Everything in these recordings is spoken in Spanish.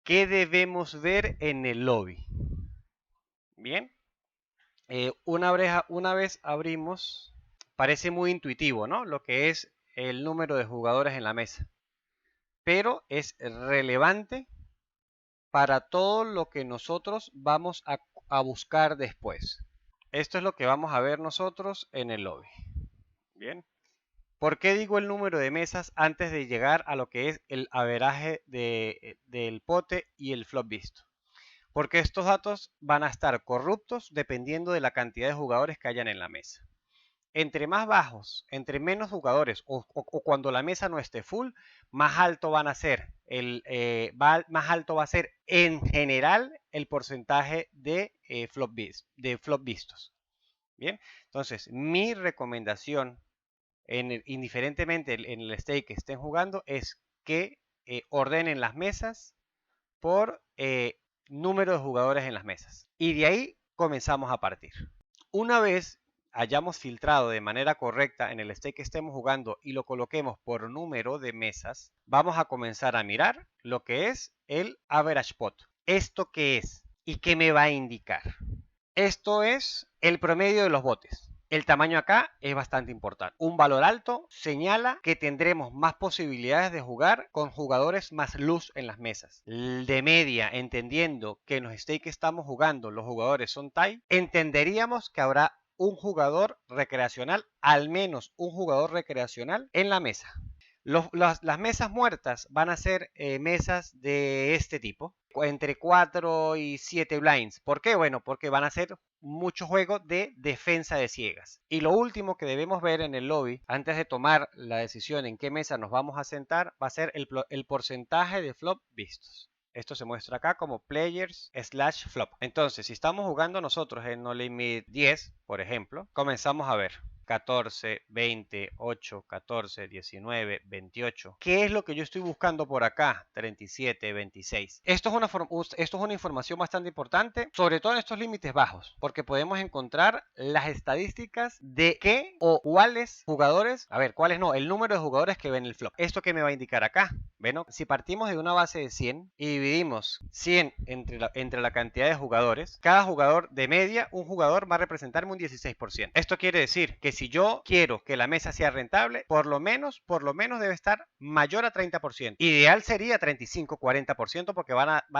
¿Qué debemos ver en el lobby? Bien, una vez abrimos, parece muy intuitivo, ¿no? Lo que es el número de jugadores en la mesa, pero es relevante para todo lo que nosotros vamos a buscar después. Esto es lo que vamos a ver nosotros en el lobby. Bien. ¿Por qué digo el número de mesas antes de llegar a lo que es el averaje del pote y el flop visto? Porque estos datos van a estar corruptos dependiendo de la cantidad de jugadores que hayan en la mesa. Entre más bajos, entre menos jugadores o cuando la mesa no esté full, más alto van a ser más alto va a ser en general el porcentaje de flop vistos. Bien, entonces mi recomendación, indiferentemente en el stake que estén jugando, es que ordenen las mesas por número de jugadores en las mesas. Y de ahí comenzamos a partir. Una vez hayamos filtrado de manera correcta en el stake que estemos jugando y lo coloquemos por número de mesas, vamos a comenzar a mirar lo que es el average pot. ¿Esto qué es? ¿Y qué me va a indicar? Esto es el promedio de los botes. El tamaño acá es bastante importante. Un valor alto señala que tendremos más posibilidades de jugar con jugadores más luz en las mesas. De media, entendiendo que en los stakes que estamos jugando los jugadores son tie, entenderíamos que habrá un jugador recreacional, al menos un jugador recreacional en la mesa. Las mesas muertas van a ser mesas de este tipo, entre 4 y 7 blinds. ¿Por qué? Bueno, porque van a ser mucho juego de defensa de ciegas. Y lo último que debemos ver en el lobby, antes de tomar la decisión en qué mesa nos vamos a sentar, va a ser el porcentaje de flop vistos. Esto se muestra acá como players/flop. Entonces, si estamos jugando nosotros en No Limit 10, por ejemplo, comenzamos a ver 14, 20, 8, 14, 19, 28. ¿Qué es lo que yo estoy buscando por acá? 37, 26. Esto es una información bastante importante, sobre todo en estos límites bajos, porque podemos encontrar las estadísticas de qué o cuáles jugadores, a ver, cuáles no, el número de jugadores que ven el flop. ¿Esto qué me va a indicar acá? Bueno, si partimos de una base de 100 y dividimos 100 entre la cantidad de jugadores, cada jugador de media, un jugador va a representarme un 16%. Esto quiere decir que si yo quiero que la mesa sea rentable, por lo menos debe estar mayor a 30%. Ideal sería 35-40% porque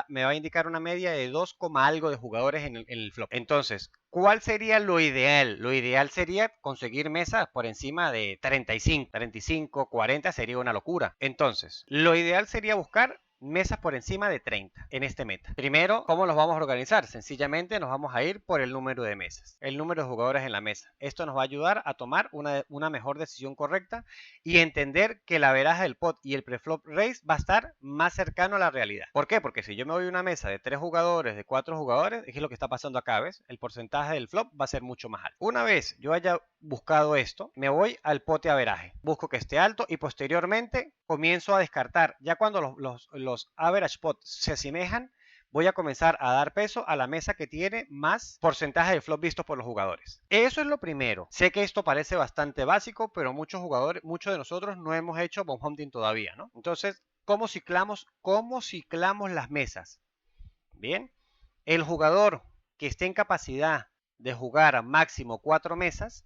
me va a indicar una media de 2, algo de jugadores en el flop. Entonces, ¿cuál sería lo ideal? Lo ideal sería conseguir mesas por encima de 35, 40 sería una locura. Entonces, lo ideal sería buscar mesas por encima de 30 en este meta. Primero, ¿cómo los vamos a organizar? Sencillamente nos vamos a ir por el número de mesas, el número de jugadores en la mesa. Esto nos va a ayudar a tomar una mejor decisión correcta y entender que la veraja del pot y el preflop raise va a estar más cercano a la realidad. ¿Por qué? Porque si yo me voy a una mesa de 3 jugadores, de 4 jugadores, es lo que está pasando acá, ¿ves? El porcentaje del flop va a ser mucho más alto. Una vez yo haya buscado esto, me voy al pote averaje. Busco que esté alto y posteriormente comienzo a descartar. Ya cuando los average pots se asemejan, voy a comenzar a dar peso a la mesa que tiene más porcentaje de flop vistos por los jugadores. Eso es lo primero. Sé que esto parece bastante básico, pero muchos de nosotros no hemos hecho bomb hunting todavía, ¿no? Entonces, ¿cómo ciclamos las mesas? Bien, el jugador que esté en capacidad de jugar a máximo 4 mesas,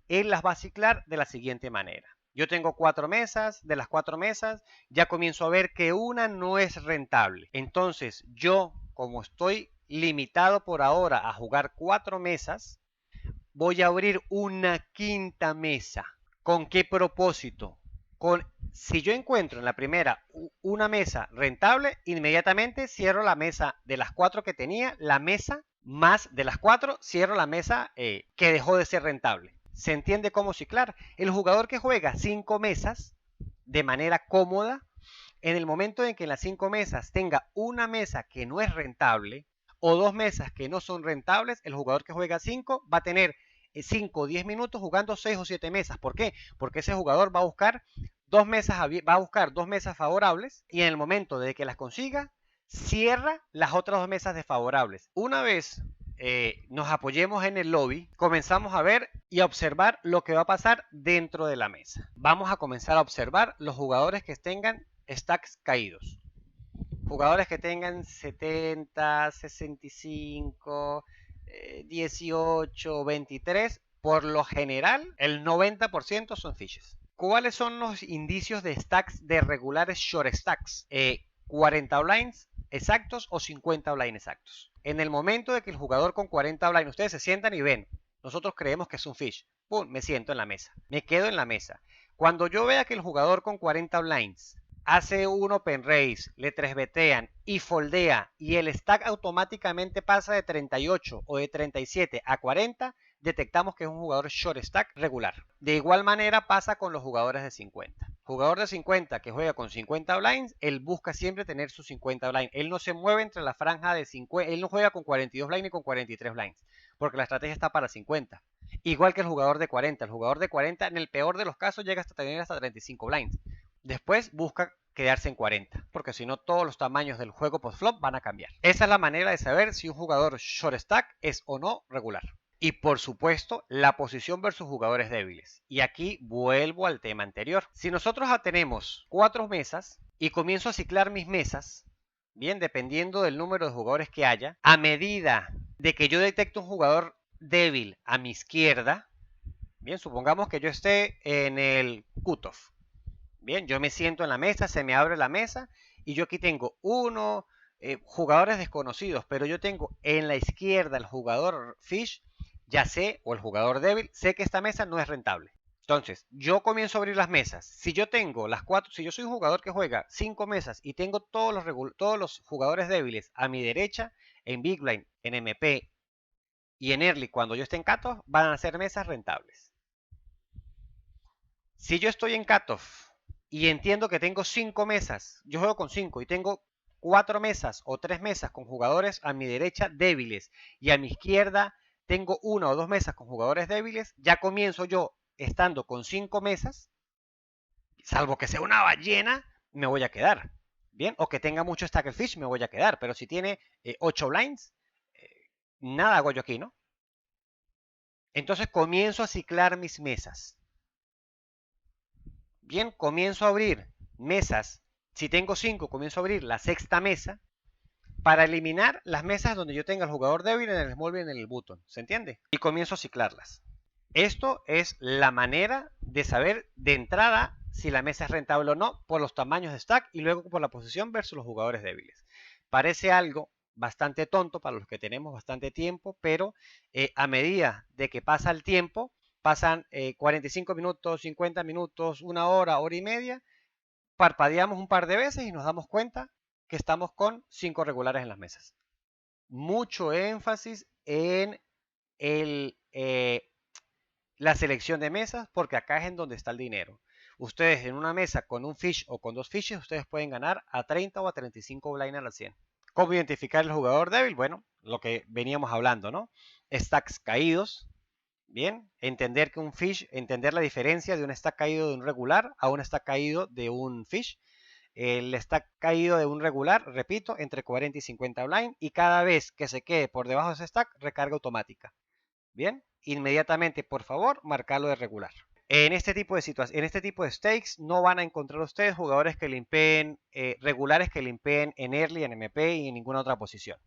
él las va a ciclar de la siguiente manera. Yo tengo 4 mesas, de las 4 mesas ya comienzo a ver que una no es rentable. Entonces yo, como estoy limitado por ahora a jugar 4 mesas, voy a abrir una quinta mesa. ¿Con qué propósito? Si yo encuentro en la primera una mesa rentable, inmediatamente cierro la mesa de las 4 que tenía, la mesa más de las 4, cierro la mesa que dejó de ser rentable. ¿Se entiende cómo ciclar? El jugador que juega 5 mesas de manera cómoda, en el momento en que en las 5 mesas tenga una mesa que no es rentable o 2 mesas que no son rentables, el jugador que juega 5 va a tener 5 o 10 minutos jugando 6 o 7 mesas. ¿Por qué? Porque ese jugador va a buscar dos mesas favorables y en el momento de que las consiga, cierra las otras 2 mesas desfavorables. Una vez nos apoyemos en el lobby, comenzamos a ver y a observar lo que va a pasar dentro de la mesa. Vamos a comenzar a observar los jugadores que tengan stacks caídos. Jugadores que tengan 70, 65, 18, 23, por lo general, el 90% son fishes. ¿Cuáles son los indicios de stacks de regulares short stacks? 40 blinds exactos o 50 blinds exactos. En el momento de que el jugador con 40 blinds, ustedes se sientan y ven, nosotros creemos que es un fish. ¡Pum! Me siento en la mesa. Me quedo en la mesa. Cuando yo vea que el jugador con 40 blinds hace un open raise, le 3betean y foldea y el stack automáticamente pasa de 38 o de 37 a 40, detectamos que es un jugador short stack regular. De igual manera pasa con los jugadores de 50. Jugador de 50 que juega con 50 blinds, él busca siempre tener sus 50 blinds. Él no se mueve entre la franja de 50, él no juega con 42 blinds ni con 43 blinds, porque la estrategia está para 50. Igual que el jugador de 40. El jugador de 40 en el peor de los casos llega hasta tener hasta 35 blinds. Después busca quedarse en 40, porque si no todos los tamaños del juego post-flop van a cambiar. Esa es la manera de saber si un jugador short stack es o no regular. Y por supuesto, la posición versus jugadores débiles. Y aquí vuelvo al tema anterior. Si nosotros tenemos 4 mesas y comienzo a ciclar mis mesas, bien, dependiendo del número de jugadores que haya, a medida de que yo detecto un jugador débil a mi izquierda, bien, supongamos que yo esté en el cutoff. Bien, yo me siento en la mesa, se me abre la mesa y yo aquí tengo jugadores desconocidos, pero yo tengo en la izquierda el jugador fish, ya sé, o el jugador débil, sé que esta mesa no es rentable. Entonces, yo comienzo a abrir las mesas. Si yo tengo las 4, si yo soy un jugador que juega 5 mesas y tengo todos los jugadores débiles a mi derecha, en Big Blind, en MP y en Early, cuando yo esté en cutoff, van a ser mesas rentables. Si yo estoy en cutoff y entiendo que tengo 5 mesas, yo juego con 5 y tengo 4 mesas o 3 mesas con jugadores a mi derecha débiles y a mi izquierda tengo 1 o 2 mesas con jugadores débiles, ya comienzo yo estando con 5 mesas, salvo que sea una ballena, me voy a quedar. Bien, o que tenga mucho stack fish, me voy a quedar, pero si tiene 8 blinds, nada hago yo aquí, ¿no? Entonces comienzo a ciclar mis mesas. Bien, comienzo a abrir mesas. Si tengo 5, comienzo a abrir la sexta mesa para eliminar las mesas donde yo tenga el jugador débil en el small blind en el button. ¿Se entiende? Y comienzo a ciclarlas. Esto es la manera de saber de entrada si la mesa es rentable o no por los tamaños de stack y luego por la posición versus los jugadores débiles. Parece algo bastante tonto para los que tenemos bastante tiempo, pero a medida de que pasa el tiempo, pasan 45 minutos, 50 minutos, una hora, hora y media, parpadeamos un par de veces y nos damos cuenta que estamos con 5 regulares en las mesas. Mucho énfasis en la selección de mesas, porque acá es en donde está el dinero. Ustedes en una mesa con un fish o con 2 fishes, ustedes pueden ganar a 30 o a 35 blind a la 100. ¿Cómo identificar el jugador débil? Bueno, lo que veníamos hablando, ¿no? Stacks caídos. Bien, entender que un fish, entender la diferencia de un stack caído de un regular a un stack caído de un fish. El stack caído de un regular, repito, entre 40 y 50 blind, y cada vez que se quede por debajo de ese stack, recarga automática. Bien, inmediatamente, por favor, marcarlo de regular. En este tipo de situaciones, en este tipo de stakes, no van a encontrar ustedes jugadores que limpeen, regulares que limpeen en early, en MP y en ninguna otra posición.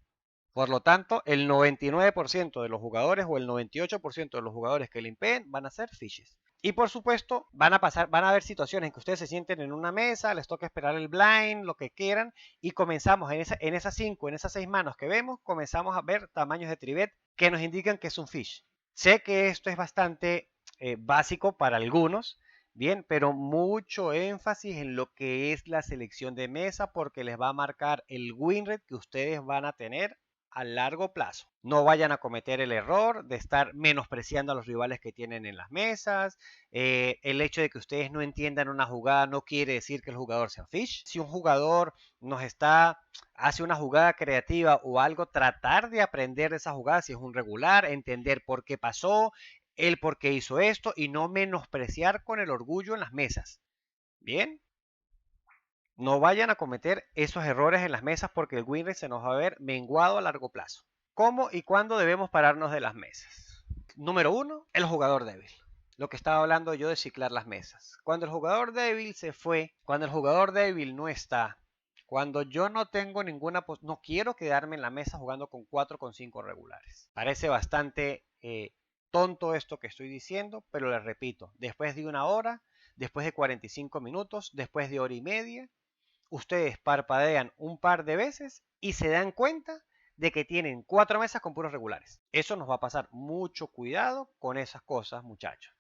Por lo tanto, el 99% de los jugadores o el 98% de los jugadores que limpeen van a ser fishes. Y por supuesto, van a haber situaciones en que ustedes se sienten en una mesa, les toca esperar el blind, lo que quieran, y comenzamos en esas 5, en esas 6 manos que vemos, comenzamos a ver tamaños de trivet que nos indican que es un fish. Sé que esto es bastante básico para algunos, bien, pero mucho énfasis en lo que es la selección de mesa porque les va a marcar el win rate que ustedes van a tener a largo plazo. No vayan a cometer el error de estar menospreciando a los rivales que tienen en las mesas. El hecho de que ustedes no entiendan una jugada no quiere decir que el jugador sea fish. Si un jugador hace una jugada creativa o algo, tratar de aprender de esa jugada si es un regular, entender por qué pasó, el por qué hizo esto y no menospreciar con el orgullo en las mesas. Bien, no vayan a cometer esos errores en las mesas porque el win rate se nos va a ver menguado a largo plazo. ¿Cómo y cuándo debemos pararnos de las mesas? Número 1, el jugador débil. Lo que estaba hablando yo de ciclar las mesas. Cuando el jugador débil se fue, cuando el jugador débil no está, Cuando yo no tengo ninguna, pues no quiero quedarme en la mesa jugando con 4 con 5 regulares. Parece bastante tonto esto que estoy diciendo, pero les repito, después de una hora, después de 45 minutos, después de hora y media, ustedes parpadean un par de veces y se dan cuenta de que tienen 4 mesas con puros regulares. Eso nos va a pasar. Mucho cuidado con esas cosas, muchachos.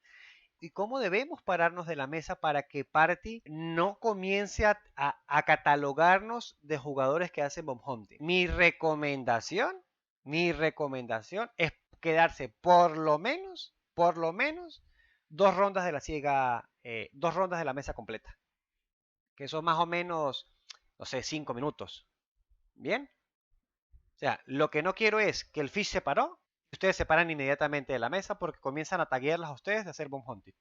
¿Y cómo debemos pararnos de la mesa para que Party no comience a catalogarnos de jugadores que hacen bomb hunting? Mi recomendación es quedarse por lo menos 2 rondas de la ciega, 2 rondas de la mesa completa, que son más o menos, no sé, 5 minutos. ¿Bien? O sea, lo que no quiero es que el fish se paró y ustedes se paran inmediatamente de la mesa porque comienzan a taguearlas a ustedes de hacer bomb hunting.